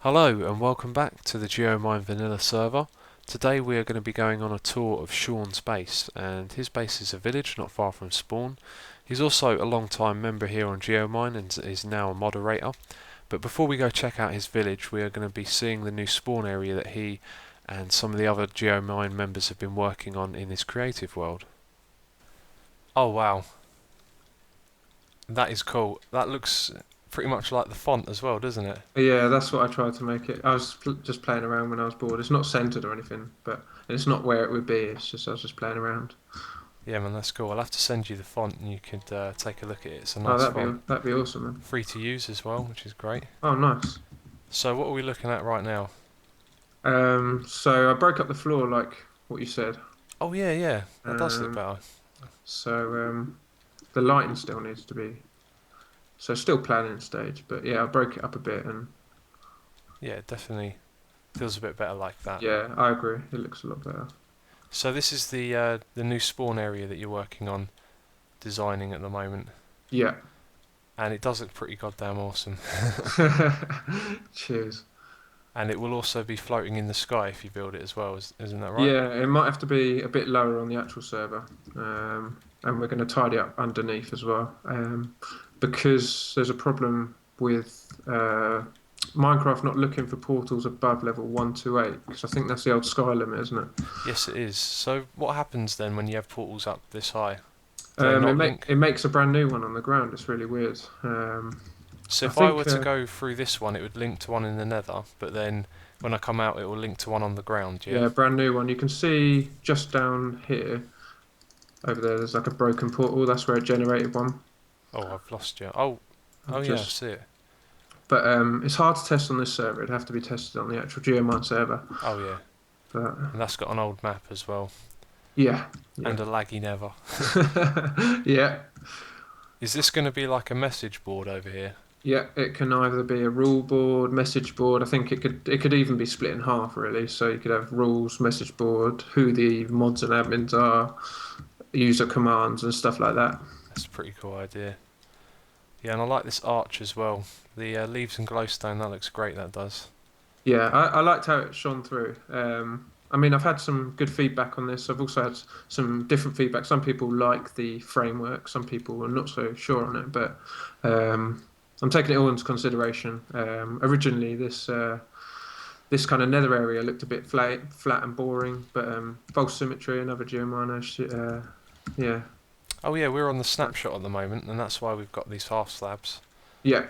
Hello and welcome back to the Geomine vanilla server. Today we are going to be going on a tour of Sssaun's base, and his base is a village not far from spawn. He's also a long time member here on Geomine and is now a moderator. But before we go check out his village, we are going to be seeing the new spawn area that he and some of the other Geomine members have been working on in his creative world. Oh wow, that is cool. That looks pretty much like the font as well, doesn't it? Yeah, that's what I tried to make it. I was just playing around when I was bored. It's not centered or anything, but it's not where it would be. It's just I was just playing around. Yeah man, that's cool. I'll have to send you the font and you could take a look at it. It's a Oh, nice font. that'd be awesome, man. Free to use as well, which is great. Oh, nice. So what are we looking at right now? So I broke up the floor like what you said. Oh yeah, yeah, that does look Um, better. so the lighting still needs to be. So still planning stage, but yeah, I broke it up a bit, and Yeah, it definitely feels a bit better like that. yeah, I agree. It looks a lot better. So this is the new spawn area that you're working on designing at the moment, Yeah. and it does look pretty goddamn awesome. Cheers. And it will also be floating in the sky if you build it as well, isn't that right? Yeah, it might have to be a bit lower on the actual server. And we're going to tidy up underneath as well. Because there's a problem with Minecraft not looking for portals above level 128, because I think that's the old sky limit, isn't it? Yes, it is. So what happens then when you have portals up this high? Do they not link? It makes a brand new one on the ground. It's really weird. So I if I were think, to go through this one, it would link to one in the nether, but then when I come out, it will link to one on the ground, yeah? yeah, brand new one. You can see just down here, over there, there's like a broken portal. That's where it generated one. Oh, I've lost you. Oh, oh I've yeah, I just, see it. but it's hard to test on this server. It'd have to be tested on the actual Geomine server. Oh yeah, But and that's got an old map as well, yeah, and yeah, a laggy nether. yeah. Is this going to be like a message board over here? Yeah, it can either be a rule board, message board. I think it could even be split in half really. So you could have rules, message board, who the mods and admins are, user commands and stuff like that. That's a pretty cool idea. Yeah, and I like this arch as well. The leaves and glowstone, that looks great, that does. Yeah, I liked how it shone through. I mean, I've had some good feedback on this. I've also had some different feedback. Some people like the framework, some people are not so sure on it, but I'm taking it all into consideration. Originally, this kind of nether area looked a bit flat and boring, but false symmetry, another geominer, yeah, Oh yeah, we're on the snapshot at the moment, and that's why we've got these half slabs. yeah.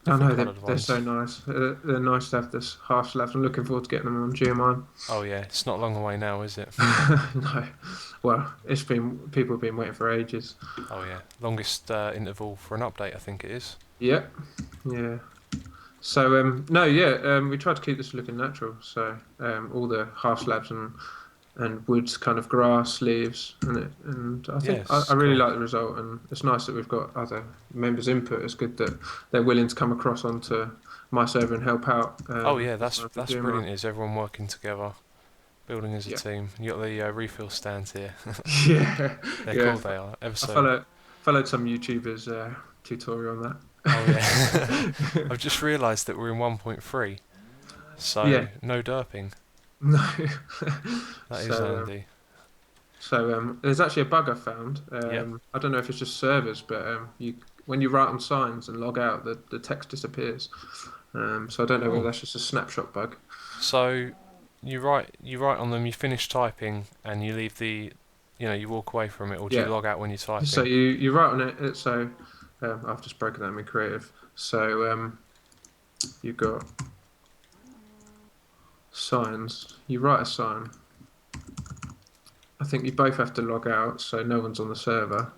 I Different know coloured they're ones. so nice. They're nice to have this half slabs. I'm looking forward to getting them on Geomine. Oh yeah, it's not long away now, is it? No, well, it's been people have been waiting for ages. Oh yeah, longest interval for an update, I think it is. Yeah, yeah. So no, yeah, we tried to keep this looking natural. So all the half slabs and woods, kind of grass, leaves, and I think I Yes, really cool. like the result. And it's nice that we've got other members' input. It's good that they're willing to come across onto my server and help out. Oh yeah, As well as that's doing mine. brilliant. Is everyone working together, building as a Yeah, team? You got the refill stands here. yeah, They're yeah. cool. They are ever I so. followed some YouTubers' tutorial on Oh yeah. that. I've just realised that we're in 1.3, so Yeah, no derping. no. That is So handy. there's actually a bug I found. Yep. I don't know if it's just servers, but you when you write on signs and log out, the text disappears. So I don't know whether Oh, that's just a snapshot bug. so you write on them. You finish typing and you leave the, you walk away from it, or do you Yeah. log out when you're So typing? you write on it. So I've just broken that in creative. So you've got signs. You write a sign. I think you both have to log out, so no one's on the server.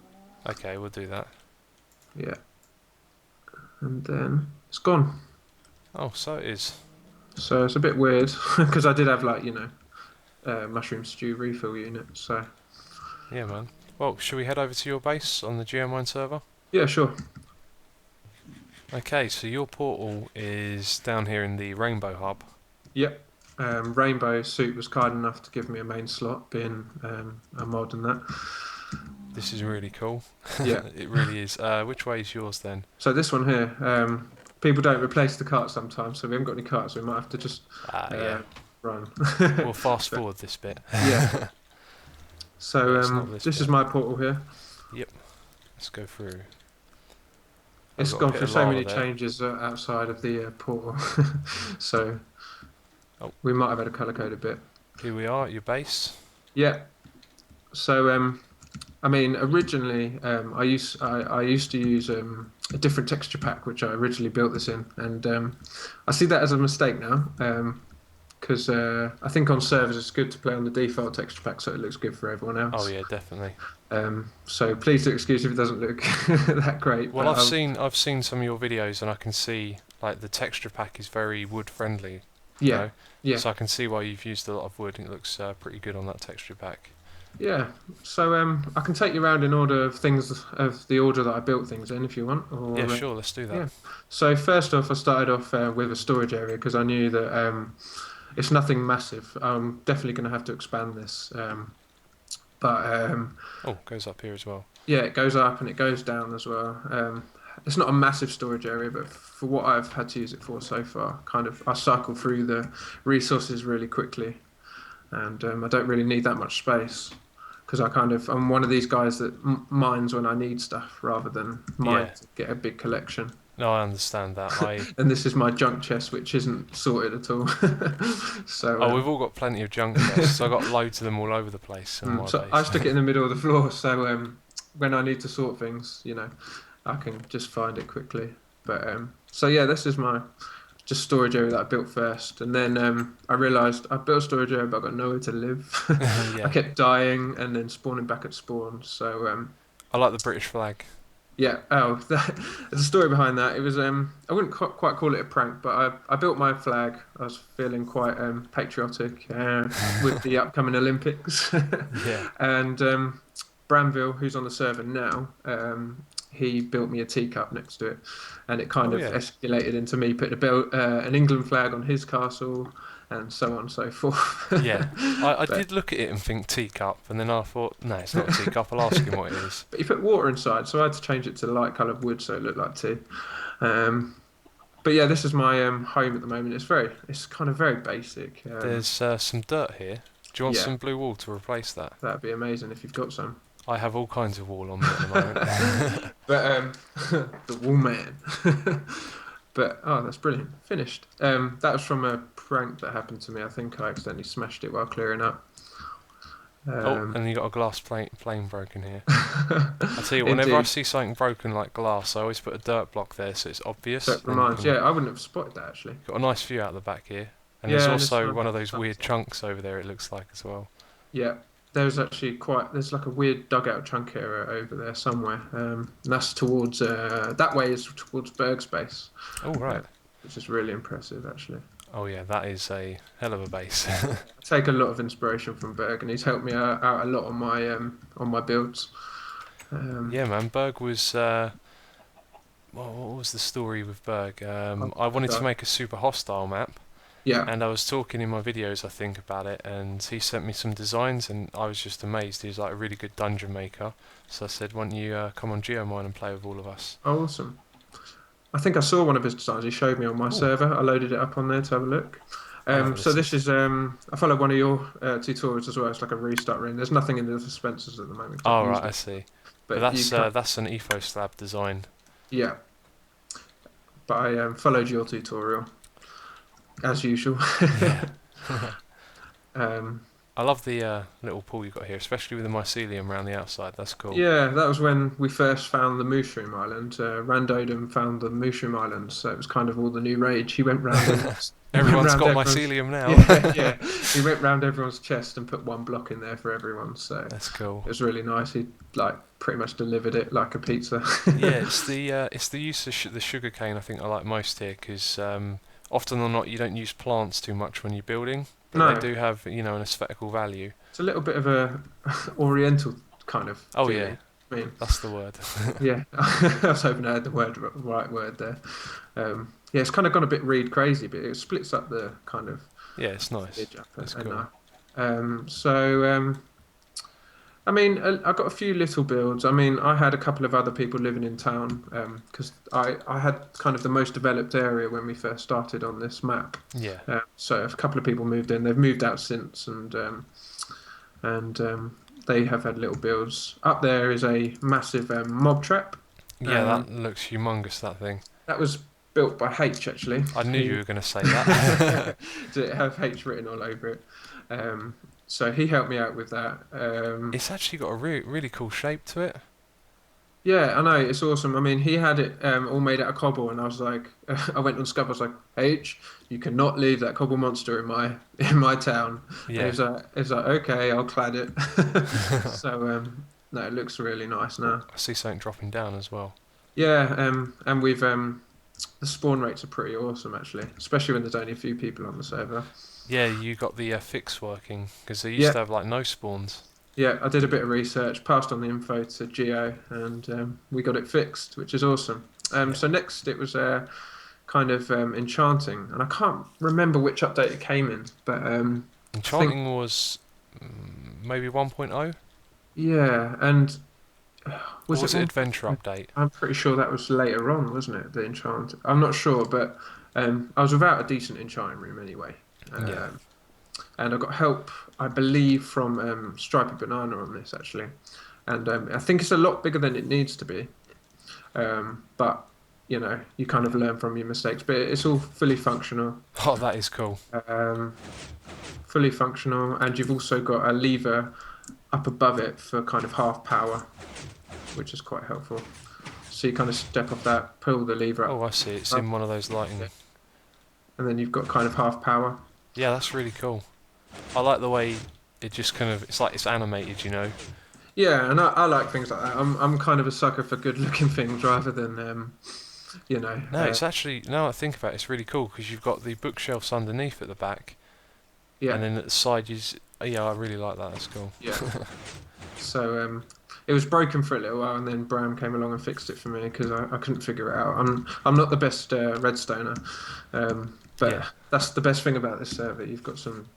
Okay, we'll do that. Yeah, and then it's gone. Oh, so it is. So it's a bit weird because I did have like mushroom stew refill unit. So Yeah, man. Well, should we head over to your base on the Geomine server? yeah, sure. Okay, so your portal is down here in the Rainbow Hub. Yep. Rainbow Suit was kind enough to give me a main slot, being a mod and that. This is really cool. Yeah. It really is. Which way is yours then? So this one here, people don't replace the cart sometimes, so we haven't got any carts. So we might have to just Ah, yeah. uh, run. We'll fast But forward this bit. yeah. But So it's not this this is bit. my portal here. Yep. Let's go through. I've It's got a gone bit through of so lava many there. changes outside of the portal, so Oh, we might have had to colour code a bit. here we are at your base. Yeah. So I mean, originally, I used to use a different texture pack, which I originally built this in, and I see that as a mistake now, because I think on servers it's good to play on the default texture pack, so it looks good for everyone Oh else. yeah, definitely. So please do excuse if it doesn't look that great, Well, but I've seen some of your videos, and I can see like the texture pack is very wood friendly. You yeah, know, yeah. so I can see why you've used a lot of wood. It looks pretty good on that texture pack. Yeah, so I can take you around in order of things of the order that I built things in if you want, Yeah, or sure. Let's do that. yeah. So first off, I started off with a storage area because I knew that it's nothing massive. I'm definitely going to have to expand this, but Oh, goes up here as well. yeah, it goes up and it goes down as well. It's not a massive storage area, but for what I've had to use it for so far, kind of I cycle through the resources really quickly, and I don't really need that much space because I'm one of these guys that mines when I need stuff rather than mine Yeah. to get a big collection. No, I understand that. And this is my junk chest, which isn't sorted at all. So Oh, we've all got plenty of junk chests. I got loads of them all over the place on my so I base. stick it in the middle of the floor. So when I need to sort things, I can just find it quickly. But so yeah, this is my just storage area that I built first, and then I realised I built a storage area, but I got nowhere to live. I Yeah. kept dying and then spawning back at spawn. So I like the British flag. yeah. Oh, there's a story behind that. It was I wouldn't quite call it a prank, but I built my flag. I was feeling quite patriotic with the upcoming Olympics, Yeah. and Bramville, who's on the server now, he built me a teacup next to it, and it kind Oh of yeah. escalated into me putting an England flag on his castle, and so on and so forth. Yeah. I But did look at it and think teacup, and then I thought, no, it's not a teacup. I'll ask him what it is. but you put water inside, so I had to change it to light coloured wood so it looked like tea. Um, but yeah, this is my home at the moment. It's kind of very basic. There's some dirt here. Do you want Yeah, some blue wool to replace that? that'd be amazing if you've got some. I have all kinds of wool on me at the moment. But the wool man. But oh, that's brilliant. Finished. That was from a prank that happened to me. I think I accidentally smashed it while clearing up. Oh, Um, and you got a glass plane broken here. I tell you, whenever I indeed. see something broken like glass, I always put a dirt block there so it's So obvious. it Then you reminds. can Yeah, I wouldn't have spotted that actually. got a nice view out the back here. And there's Yeah, and it's also nice one of at the those weird sunset. chunks over there. It looks like as well. Yeah, there's like a weird dugout chunk area over there somewhere. And that's towards that way is towards Berg's base, Oh uh, right. which is really impressive actually. Oh yeah, that is a hell of a base. I take a lot of inspiration from Berg, and he's helped me out a lot on my builds. Um, Yeah, man. Berg was. Well, what was the story with Berg? oh, I wanted to God. make a super hostile map, Yeah. and I was talking in my videos, I think, about it, and he sent me some designs, and I was just amazed. He's like a really good dungeon maker. So I said, "Why don't you come on Geomine and play with all of us?" Awesome. I think I saw one of his designs. He showed me on my Oh, server. I loaded it up on there to have a look. I'll have a So listen. this is I followed one of your tutorials as well. It's like a restart ring. There's nothing in the dispensers at the moment 'cause I've Oh right, used I it. see. But But you can't. that's an Ethos slab design. Yeah. But I followed your tutorial as usual. Yeah. um, I love the little pool you got here, especially with the mycelium around the outside. That's cool. yeah, that was when we first found the Mushroom Island. Randodum found the Mushroom Island, so it was kind of all the new rage. He went round he went Everyone's round got everyone's mycelium now. yeah, yeah. He went round everyone's chest and put one block in there for everyone. So That's it cool. was really nice. He like pretty much delivered it like a pizza. Yeah, it's the use of the sugar cane I think I like most here because often or not you don't use plants too much when you're building, but they No, do have an aesthetical value. it's a little bit of a Oriental kind of Oh yeah, feeling. I mean, that's the word. yeah, I was hoping I had the right word there. Yeah, it's kind of gone a bit reed crazy, but it splits up the kind of Yeah, it's nice. edge up It's and cool. so I mean, I got a few little builds. I mean, I had a couple of other people living in town because I had kind of the most developed area when we first started on this map. Yeah. So a couple of people moved in. They've moved out since, and they have had little builds. Up there is a massive mob trap. Yeah, Um, that looks humongous, that thing. that was built by H actually. I knew you He were going to say that. did it have H written all over it. Um, so he helped me out with that. It's actually got a really cool shape to it. Yeah, I know, it's awesome. I mean, he had it all made out of cobble, and I was like, I went on Scub, I was like, H, you cannot leave that cobble monster in my in my town. And Yeah. he was like, okay, I'll clad it. So no, it looks really nice Oh, now. I see something dropping down as well. Yeah, and we've the spawn rates are pretty awesome actually, especially when there's only a few people on the server. Yeah, you got the fix working, because they used Yeah, to have like no spawns. yeah, I did a bit of research, passed on the info to Geo, and we got it fixed, which is awesome. Yeah. So next it was kind of enchanting, and I can't remember which update it came in, but I think Enchanting was maybe 1.0? yeah, and Or was it was it one? Adventure Update? I'm pretty sure that was later on, wasn't it? The enchant. I'm not sure, but I was without a decent enchanting room anyway, Yeah. um, and I got help, I believe, from Stripey Banana on this actually, and I think it's a lot bigger than it needs to be. But you kind of learn from your mistakes. But it's all fully functional, Oh, that is cool. um, fully functional, and you've also got a lever up above it for kind of half power, which is quite helpful. So you kind of step off that, pull the lever Oh, up, I see. It's up, in one of those lighting. and then you've got kind of half power. Yeah, that's really cool. I like the way it just kind of, it's like it's animated, you know? Yeah, and I like things like that. I'm kind of a sucker for good-looking things rather than you know. No, it's actually, now I think about it, it's really cool because you've got the bookshelves underneath at the back, Yeah, and then at the side, yeah, I really like that. That's cool. yeah. So it was broken for a little while, and then Bram came along and fixed it for me because I couldn't figure it out. I'm not the best redstoner, Yeah, but that's the best thing about this server. You've got some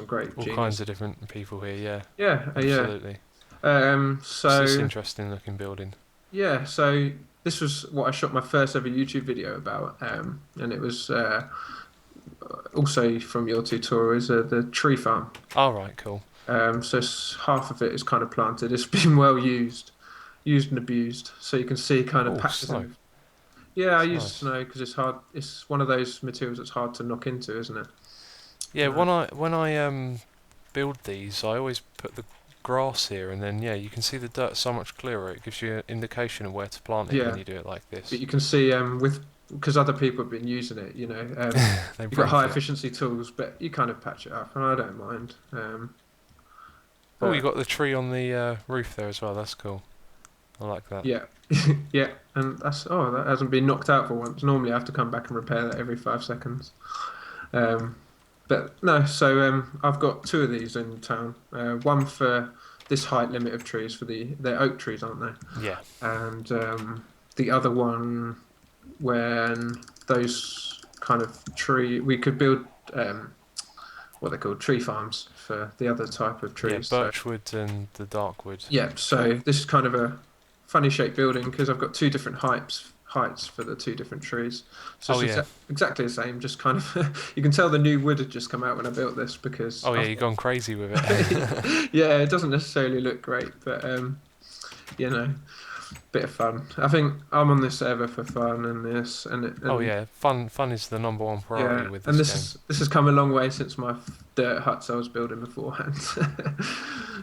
great all kinds genius. of different people here. Yeah, Yeah, yeah. absolutely. What's this So interesting looking building? yeah, so this was what I shot my first ever YouTube video about, and it was also from your tutorial is the tree farm. All right, cool. Half of it is kind of planted. It's been well used and abused. So you can see kind of Oh, patches snow. of. Yeah, I That's use nice. snow because it's hard. It's one of those materials that's hard to knock into, isn't it? Yeah, Uh, when I build these, I always put the grass here, and then yeah, you can see the dirt so much clearer. It gives you an indication of where to plant it when yeah, you do it like but this. you can see with because other people have been using it. They You've got break high it. efficiency tools, but you kind of patch it up, and I don't mind. Oh, you But got the tree on the roof there as well. That's cool. I like that. yeah, yeah, and that hasn't been knocked out for once. Normally, I have to come back and repair that every 5 seconds. Um, but no, so I've got two of these in town. One for this height limit of trees for they're oak trees, aren't they? Yeah. And the other one when those kind of we could build what they call tree farms for the other type of Yeah, trees. So birchwood and the darkwood. yeah, so this is kind of a funny shaped building because I've got two different heights for the two different trees. So Oh it's yeah. exactly the same. Just kind of you can tell the new wood had just come out when I built this because Oh yeah, I've you've gone crazy with it. yeah, it doesn't necessarily look great, but you know, bit of fun. I think I'm on this server for fun and this Oh and yeah, fun is the number one priority yeah, with and this game. this has come a long way since my dirt huts I was building beforehand.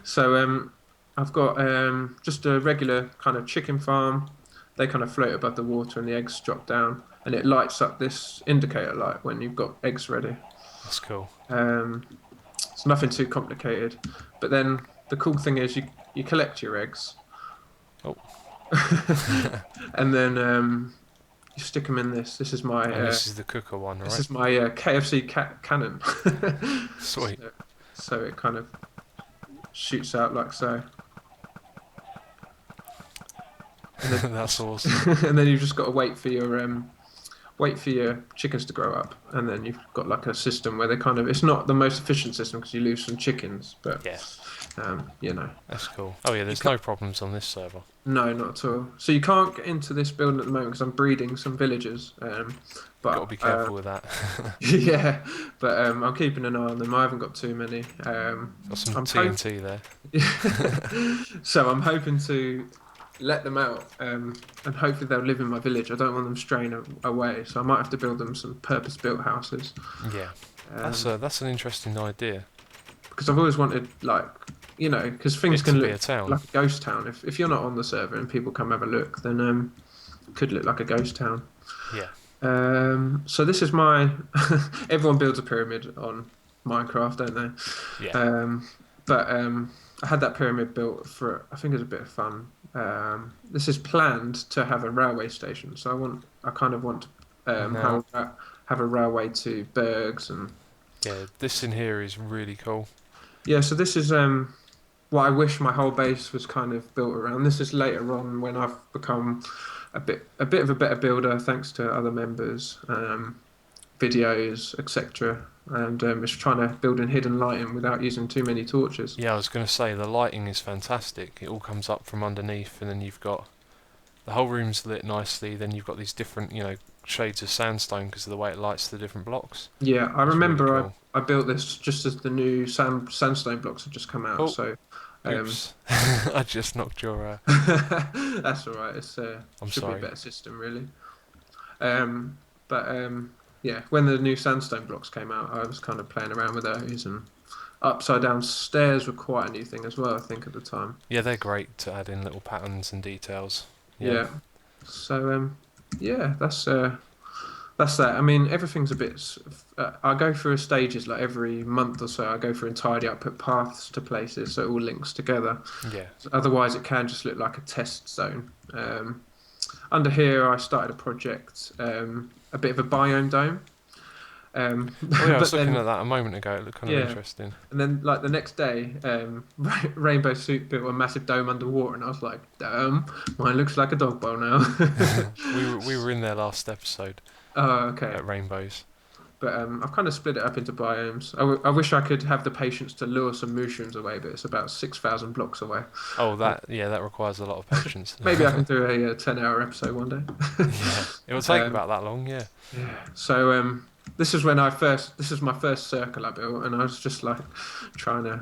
So I've got just a regular kind of chicken farm. They kind of float above the water, and the eggs drop down, and it lights up this indicator light when you've got eggs ready. That's cool. Um, it's nothing too complicated, but then the cool thing is you collect your eggs, Oh, and then you stick them in this. and this is the cooker one, This right? is my KFC cannon. Sweet. So it kind of shoots out like so. And then, That's awesome. and then you've just got to wait for your wait for your chickens to grow up, and then you've got like a system where they kind of. It's not the most efficient system because you lose some chickens, but Yeah, you know, that's cool. Oh yeah, you there's can't. no problems on this server. No, not at all. So you can't get into this building at the moment because I'm breeding some villagers. Got to But be careful with that. yeah, but I'm keeping an eye on them. I haven't got too many. Got some I'm hoping. TNT there. So I'm hoping to let them out, and hopefully they'll live in my village. I don't want them straying away, so I might have to build them some purpose-built houses. Yeah, Um, that's an interesting idea. because I've always wanted, like, because things It to can be look a town. like a ghost town. If you're not on the server and people come have a look, then it could look like a ghost town. Yeah, So this is my. Everyone builds a pyramid on Minecraft, don't yeah. they? But I had that pyramid built for. I think it was a bit of fun. This is planned to have a railway station, so I kind of want to Now, have a railway to Bergs and yeah, this in here is really cool. yeah. So this is what I wish my whole base was kind of built around. This is later on when I've become a bit of a better builder thanks to other members, videos, etc. And it's trying to build in hidden lighting without using too many torches. Yeah, I was going to say the lighting is fantastic. It all comes up from underneath, and then you've got the whole room's lit nicely. Then you've got these different, shades of sandstone because of the way it lights the different blocks. Yeah, I It's really remember cool. I built this just as the new sandstone blocks had just come out. Oh, So um, oops! I just knocked your. that's all right. It's I'm should be a sorry. better system really. But yeah, when the new sandstone blocks came out, I was kind of playing around with those, and upside down stairs were quite a new thing as well, I think, at the time. Yeah, they're great to add in little patterns and details. Yeah, Yeah. So yeah, that's that. I mean, everything's a bit. I go through stages like every month or so. I go through and tidy up, put paths to places so it all links together. yeah. Otherwise, it can just look like a test zone. Under here, I started a project, a bit of a biome dome. Oh yeah, I was But looking then at that a moment ago. It looked kind of yeah, interesting. and then like the next day, Rainbow Suit built a massive dome underwater, and I was like, damn, mine looks like a dog bowl now. We were in there last episode Oh, okay. at Rainbows. But I've kind of split it up into biomes. I wish I could have the patience to lure some mushrooms away, but it's about 6,000 blocks away. Oh, Uh, that requires a lot of patience. Maybe I can do a 10-hour episode one day. Yeah, it will take um, about that long. Yeah, yeah. So this is when this is my first circle I built, and I was just like trying to.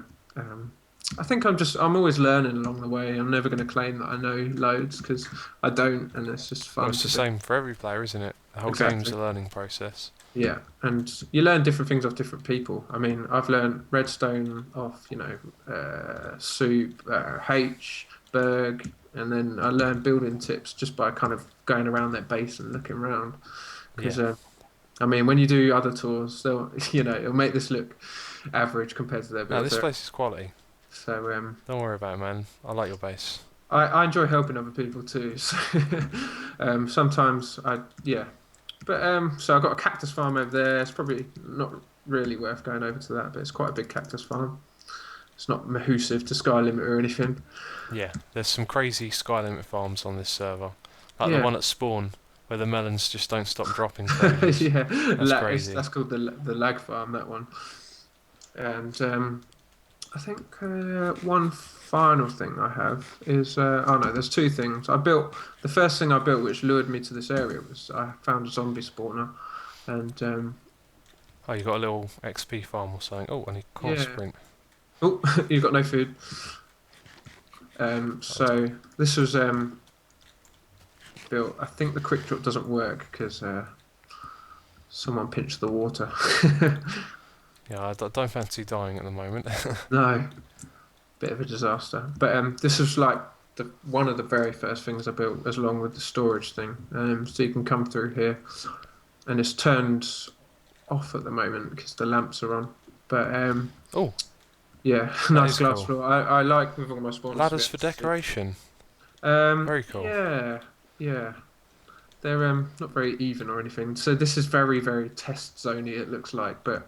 I think I'm always learning along the way. I'm never going to claim that I know loads because I don't, and it's just well, fun it's to the do. same for every player, isn't it? The whole game's Exactly. a learning process. Yeah, and you learn different things off different people. I mean, I've learned redstone off, Soup, H, Berg, and then I learned building tips just by kind of going around their base and looking around. Yeah. Because, I mean, when you do other tours, they'll, it'll make this look average compared to their No, builds. this place is quality. So, Don't worry about it, man. I like your base. I enjoy helping other people too. So, sometimes yeah. But so I've got a cactus farm over there. It's probably not really worth going over to that, but it's quite a big cactus farm. It's not massive to sky limit or anything. Yeah, there's some crazy sky limit farms on this server, like the Yeah, one at spawn where the melons just don't stop dropping for ages. yeah. That's crazy. That's called the lag farm. That one. And I think one final thing I have is oh no, there's two things. The first thing I built, which lured me to this area, was I found a zombie spawner, and Oh, you got a little XP farm or something. Oh, and a core yeah. sprint. Oh, you've got no food. So this was built. I think the quick drop doesn't work because someone pinched the water. Yeah, don't fancy dying at the moment. No, bit of a disaster. But this was like one of the very first things I built, as along with the storage thing. So you can come through here, and it's turned off at the moment because the lamps are on. But Oh, yeah, that nice is glass cool. floor. I like with all my spawners. Ladders for decoration. Very cool. Yeah, yeah. They're not very even or anything. So this is very, very test zoney. It looks like, but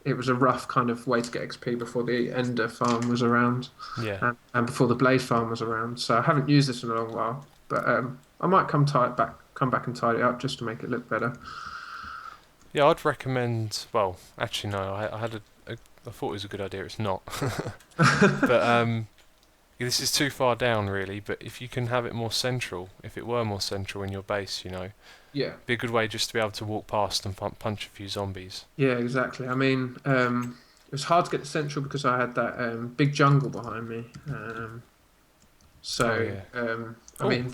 it was a rough kind of way to get XP before the Ender farm was around, Yeah. and before the Blaze farm was around. So I haven't used this in a long while, but I might come tie it back come back and tidy it up just to make it look better. Yeah, I'd recommend. Well, actually, no. I had I thought it was a good idea. It's not. But this is too far down, really. But if you can have it more central, if it were more central in your base, Yeah, be a good way just to be able to walk past and punch a few zombies. yeah, exactly. I mean, it was hard to get to central because I had that big jungle behind me. Oh So, yeah. I Oh, mean,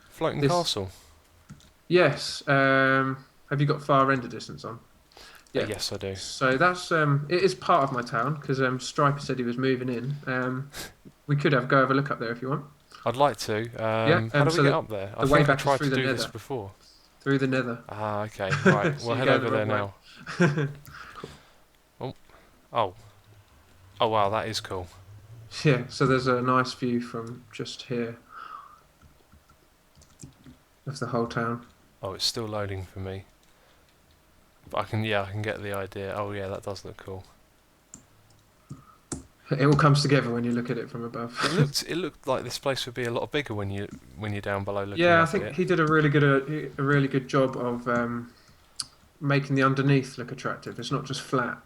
floating this, castle. yes. Have you got far render distance on? Yeah. Yes, I do. So that's it is part of my town because Striper said he was moving in. We could go have a look up there if you want. I'd like to. Yeah. How do we So get up there? I the way think I back is tried through to the do this Nether. before. Through the Nether. Ah, okay, right. So We'll you're head going the over there wrong way. now. Oh, oh, oh! Wow, that is cool. Yeah. So there's a nice view from just here of the whole town. Oh, it's still loading for me. But I can get the idea. Oh yeah, that does look cool. It all comes together when you look at it from above. It looked like this place would be a lot bigger when you're down below looking Yeah, I up at think it. he did a really good job of making the underneath look attractive. It's not just flat.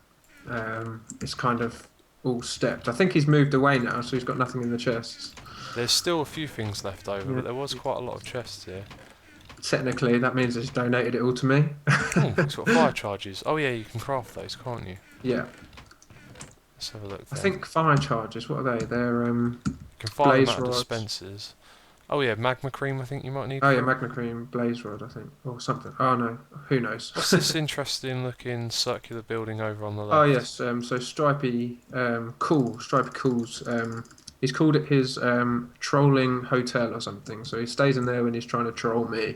It's kind of all stepped. I think he's moved away now, so he's got nothing in the chests. There's still a few things left over, Yeah. but there was quite a lot of chests here. Technically, that means he's donated it all to me. Oh, it's got fire charges. Oh yeah, you can craft those, can't you? Yeah, Let's have a look I then. think fire charges. What are they? They're You can fire them blaze out of rods. dispensers. Oh yeah, magma cream I think you might need Oh for yeah, it. magma cream blaze rod, I think, or something. Oh no, who knows? What's this interesting looking circular building over on the Oh left? yes, so Stripey Cool's. He's called it his trolling hotel or something. So he stays in there when he's trying to troll me.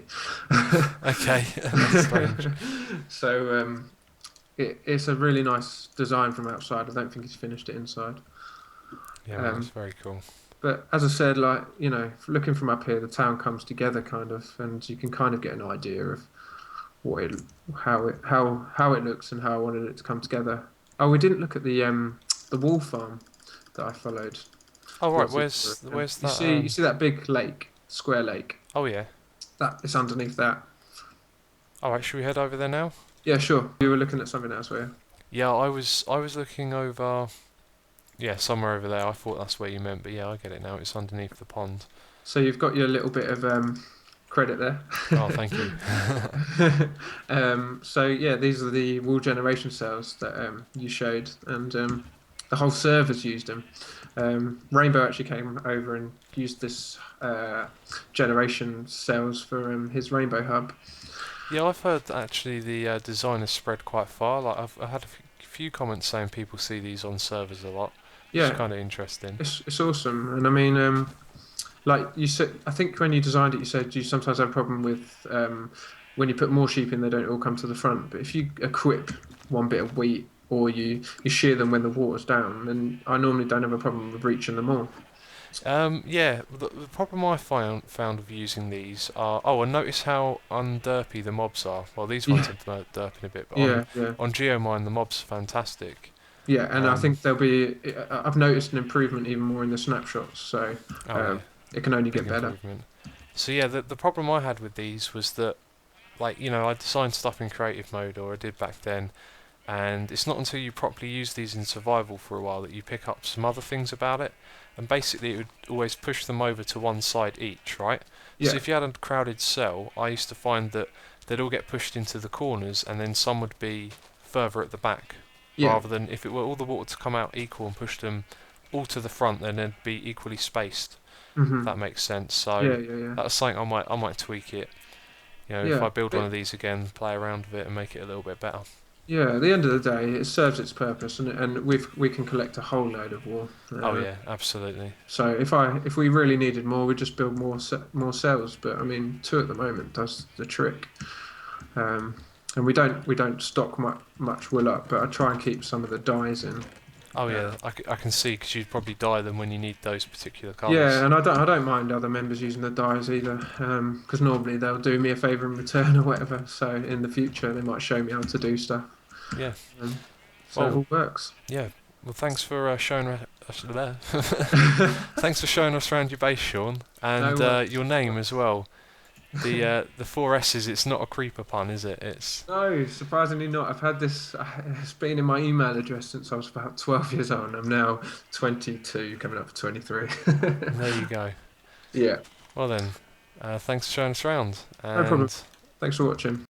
Okay, that's strange. So it's a really nice design from outside. I don't think he's finished it inside. Yeah, that's Um, very cool. but as I said, like looking from up here, the town comes together kind of, and you can kind of get an idea of what it, how it looks and how I wanted it to come together. Oh, we didn't look at the wool farm that I followed. Oh right, Towards where's you that? see that big lake, square lake. Oh yeah. That it's underneath that. All right, should we head over there now? Yeah, sure. You were looking at something else, were you? Yeah, I was looking over. Yeah, somewhere over there. I thought that's where you meant, but yeah, I get it now. It's underneath the pond. So you've got your little bit of credit there. Oh, thank you. So yeah, these are the wool generation cells that you showed, and the whole server's used them. Rainbow actually came over and used this generation cells for his Rainbow hub. Yeah, I've heard that actually the design has spread quite far. Like I had a few comments saying people see these on servers a lot, which is Yeah, kind of interesting. it's awesome, and I mean, like you said, I think when you designed it, you said you sometimes have a problem with when you put more sheep in, they don't all come to the front. But if you equip one bit of wheat or you shear them when the water's down, then I normally don't have a problem with reaching them all. Yeah, the problem I found with using these are and notice how underpy the mobs are. Well, these ones Yeah, are derping a bit, but yeah. on Geomine the mobs are fantastic. Yeah, and I Um, think there'll be. I've noticed an improvement even more in the snapshots, so oh yeah, it can only big get better. improvement. So yeah, the problem I had with these was that, like, I designed stuff in creative mode, or I did back then, and it's not until you properly use these in survival for a while that you pick up some other things about it. And basically, it would always push them over to one side each, right? So Yeah, if you had a crowded cell, I used to find that they'd all get pushed into the corners, and then some would be further at the back, yeah, rather than if it were all the water to come out equal and push them all to the front, then they'd be equally spaced. If hmm that makes sense. yeah, So yeah, that's something I might tweak it. If yeah, I build yeah. one of these again, play around with it and make it a little bit better. Yeah, at the end of the day, it serves its purpose, and we can collect a whole load of wool. Oh yeah, absolutely. So if we really needed more, we'd just build more cells. But I mean, two at the moment does the trick. And we don't stock much wool up, but I try and keep some of the dyes in. Oh Uh, yeah, I can see because you'd probably dye them when you need those particular colours. yeah, and I don't mind other members using the dyes either, because normally they'll do me a favour in return or whatever. So in the future, they might show me how to do stuff. Yeah. Um, so it Well, all works. yeah. Well, thanks for showing us there. Thanks for showing us around your base, Sean, No and worries. your name as well. The four S's. It's not a creeper pun, is it? It's No, surprisingly not. I've had this, it's been in my email address since I was about 12 years old. I'm now 22, coming up for 23. there you go. Yeah, Well then, thanks for showing us around, no problem. and Thanks for watching.